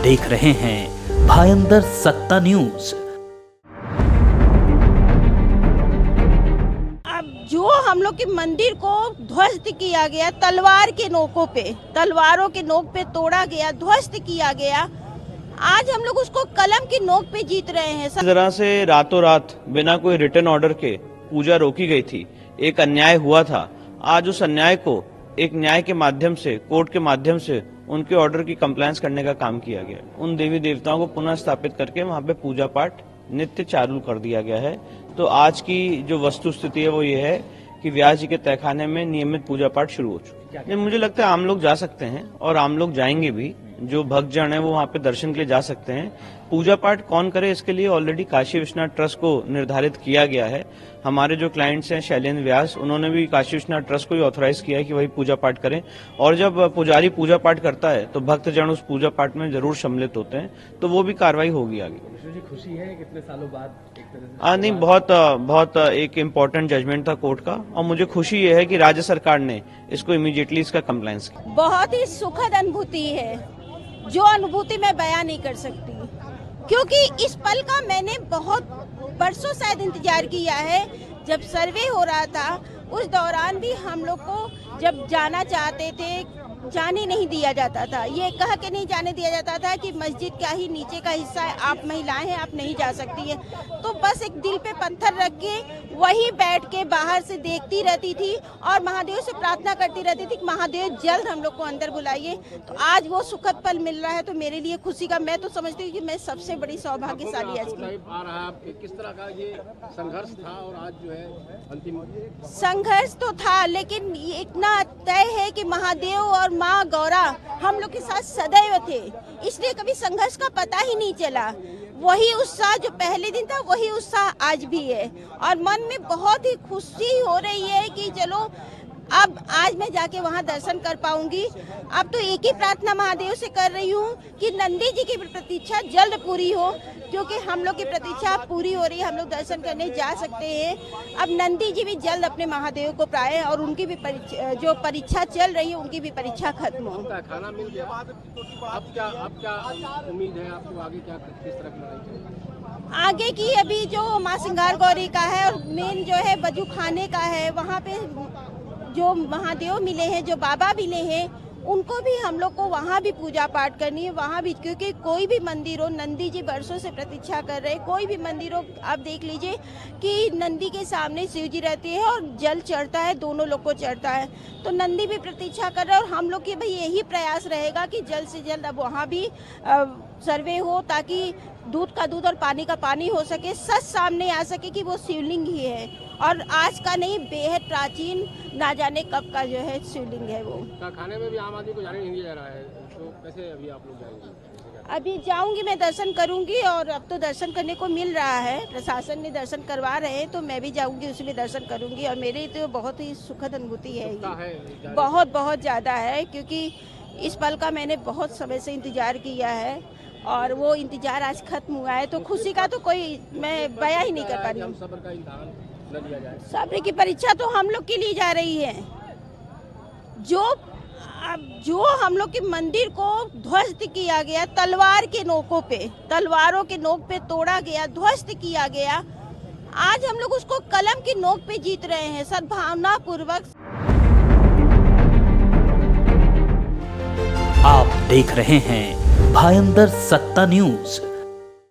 देख रहे हैं भायंदर सत्ता न्यूज। अब जो हम लोग के मंदिर को ध्वस्त किया गया, तलवार के नोकों पे, तलवारों के नोक पे तोड़ा गया, ध्वस्त किया गया, आज हम लोग उसको कलम की नोक पे जीत रहे हैं। इस तरह से रातों रात बिना कोई रिटर्न ऑर्डर के पूजा रोकी गई थी, एक अन्याय हुआ था। आज उस अन्याय को एक न्याय के माध्यम से, कोर्ट के माध्यम से उनके ऑर्डर की कंप्लायंस करने का काम किया गया। उन देवी देवताओं को पुनः स्थापित करके वहां पे पूजा पाठ नित्य चालू कर दिया गया है। तो आज की जो वस्तु स्थिति है वो ये है कि व्यास जी के तहखाने में नियमित पूजा पाठ शुरू हो चुकी है। मुझे लगता है आम लोग जा सकते हैं और आम लोग जाएंगे भी। जो भक्तजन है वो वहाँ पे दर्शन के लिए जा सकते हैं। पूजा पाठ कौन करे इसके लिए ऑलरेडी काशी विश्वनाथ ट्रस्ट को निर्धारित किया गया है। हमारे जो क्लाइंट्स हैं शैलेंद्र व्यास, उन्होंने भी काशी विश्वनाथ ट्रस्ट को ही ऑथराइज किया है कि वही पूजा पाठ करें। और जब पुजारी पूजा पाठ करता है तो भक्तजन उस पूजा पाठ में जरूर सम्मिलित होते हैं, तो वो भी कार्रवाई होगी आगे। खुशी है कितने सालों बाद एक तरह से? नहीं, बहुत एक इम्पोर्टेंट जजमेंट था कोर्ट का, और मुझे खुशी ये है कि राज्य सरकार ने इसको इमीडिएटली इसका कंप्लायंस किया। बहुत ही सुखद अनुभूति है, जो अनुभूति मैं बयां नहीं कर सकती, क्योंकि इस पल का मैंने बहुत बरसों शायद इंतजार किया है। जब सर्वे हो रहा था उस दौरान भी हम लोग को जब जाना चाहते थे, जाने नहीं दिया जाता था। ये कह के नहीं जाने दिया जाता था कि मस्जिद का ही नीचे का हिस्सा है, आप महिलाएं हैं, आप नहीं जा सकती हैं। तो बस एक दिल पे पत्थर रख के वहीं बैठ के बाहर से देखती रहती थी और महादेव से प्रार्थना करती रहती थी कि महादेव जल्द हम लोग को अंदर बुलाइए। तो आज वो सुखद पल मिल रहा है, तो मेरे लिए खुशी का, मैं तो समझती हूँ कि मैं सबसे बड़ी सौभाग्यशाली आज की। किस तरह का ये संघर्ष था और आज जो है अंतिम संघर्ष तो था, लेकिन इतना तय है कि महादेव और माँ गौरा हम लोग के साथ सदैव थे, इसलिए कभी संघर्ष का पता ही नहीं चला। वही उत्साह जो पहले दिन था वही उत्साह आज भी है, और मन में बहुत ही खुशी हो रही है कि चलो अब आज मैं जाके वहाँ दर्शन कर पाऊंगी। अब तो एक ही प्रार्थना महादेव से कर रही हूँ कि नंदी जी की प्रतीक्षा जल्द पूरी हो, क्योंकि हम लोग की प्रतीक्षा पूरी हो रही है, हम लोग दर्शन करने जा सकते हैं। अब नंदी जी भी जल्द अपने महादेव को पाए और उनकी भी जो परीक्षा चल रही है उनकी भी परीक्षा खत्म हो। खाना मिल गया, अब क्या उम्मीद है आपको आगे, क्या किस तरह की लड़ाई चलेगी? आगे की अभी जो माँ सिंगार गौरी का है और मेन जो है बजू खाने का है, वहाँ पे जो महादेव मिले हैं, जो बाबा मिले हैं, उनको भी हम लोग को वहाँ भी पूजा पाठ करनी है। वहाँ भी, क्योंकि कोई भी मंदिर हो, नंदी जी बरसों से प्रतीक्षा कर रहे हैं, कोई भी मंदिर हो, आप देख लीजिए कि नंदी के सामने शिव जी रहती है और जल चढ़ता है, दोनों लोग को चढ़ता है। तो नंदी भी प्रतीक्षा कर रहे हैं और हम लोग की भाई यही प्रयास रहेगा कि जल्द से जल्द अब वहाँ भी सर्वे हो, ताकि दूध का दूध और पानी का पानी हो सके, सच सामने आ सके कि वो शिवलिंग ही है और आज का नहीं, बेहद प्राचीन, ना जाने कब का जो है शिवलिंग है वो। खाने में भी आम आदमी को जाने नहीं दिया जा रहा है, तो कैसे अभी आप लोग जाएंगे? अभी जाऊंगी, मैं दर्शन करूंगी, और अब तो दर्शन करने को मिल रहा है, प्रशासन ने दर्शन करवा रहे हैं, तो मैं भी जाऊंगी, उसमें दर्शन करूंगी। और मेरी तो बहुत ही सुखद अनुभूति है ये, बहुत बहुत ज़्यादा है, क्योंकि इस पल का मैंने बहुत समय से इंतजार किया है और वो इंतजार आज खत्म हुआ है। तो खुशी का तो कोई मैं बयां ही नहीं कर पा रही हूँ। सब्र की परीक्षा तो हम लोग के लिए जा रही है। जो हम लोग के मंदिर को ध्वस्त किया गया, तलवार के नोकों पे, तलवारों के नोक पे तोड़ा गया, ध्वस्त किया गया, आज हम लोग उसको कलम की नोक पे जीत रहे हैं सद्भावना पूर्वक। आप देख रहे हैं भायंदर सत्ता न्यूज।